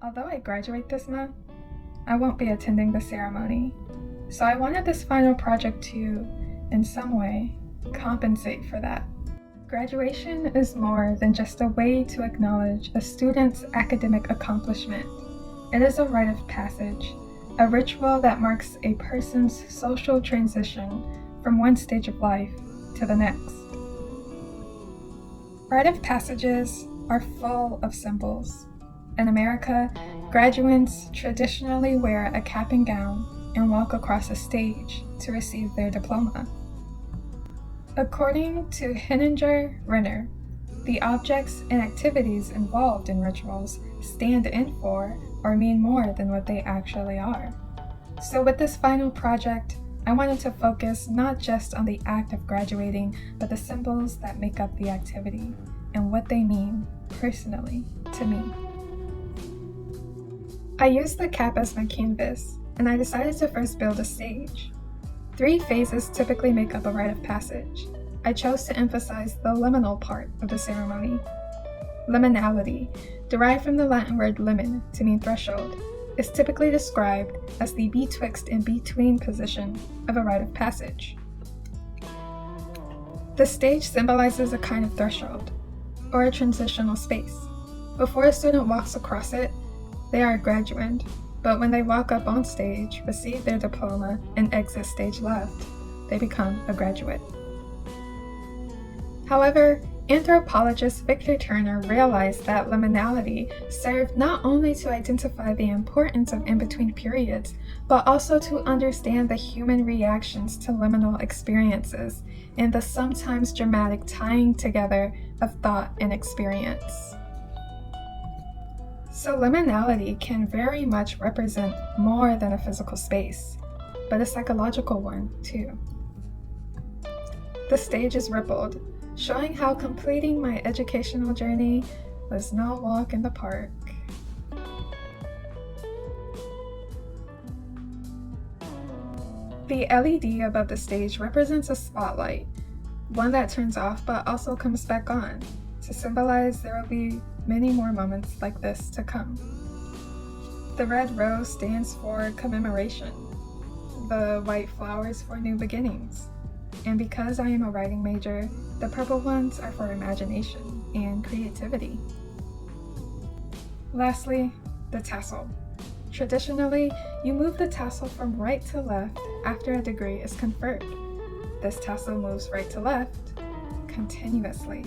Although I graduate this month, I won't be attending the ceremony, so I wanted this final project to, in some way, compensate for that. Graduation is more than just a way to acknowledge a student's academic accomplishment. It is a rite of passage, a ritual that marks a person's social transition from one stage of life to the next. Rite of passages are full of symbols. In America, graduates traditionally wear a cap and gown and walk across a stage to receive their diploma. According to Henninger-Renner, the objects and activities involved in rituals stand in for or mean more than what they actually are. So with this final project, I wanted to focus not just on the act of graduating, but the symbols that make up the activity and what they mean personally to me. I used the cap as my canvas, and I decided to first build a stage. 3 phases typically make up a rite of passage. I chose to emphasize the liminal part of the ceremony. Liminality, derived from the Latin word limen to mean threshold, is typically described as the betwixt and between position of a rite of passage. The stage symbolizes a kind of threshold, or a transitional space. Before a student walks across it, they are a graduate, but when they walk up on stage, receive their diploma, and exit stage left, they become a graduate. However, anthropologist Victor Turner realized that liminality served not only to identify the importance of in-between periods, but also to understand the human reactions to liminal experiences and the sometimes dramatic tying together of thought and experience. So liminality can very much represent more than a physical space, but a psychological one too. The stage is rippled, showing how completing my educational journey was no walk in the park. The LED above the stage represents a spotlight, one that turns off but also comes back on, to symbolize there will be many more moments like this to come. The red rose stands for commemoration, the white flowers for new beginnings, and because I am a writing major, the purple ones are for imagination and creativity. Lastly, the tassel. Traditionally, you move the tassel from right to left after a degree is conferred. This tassel moves right to left continuously.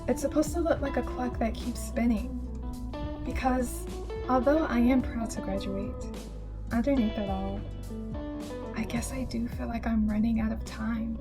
It's supposed to look like a clock that keeps spinning, because although I am proud to graduate, underneath it all, I guess I do feel like I'm running out of time.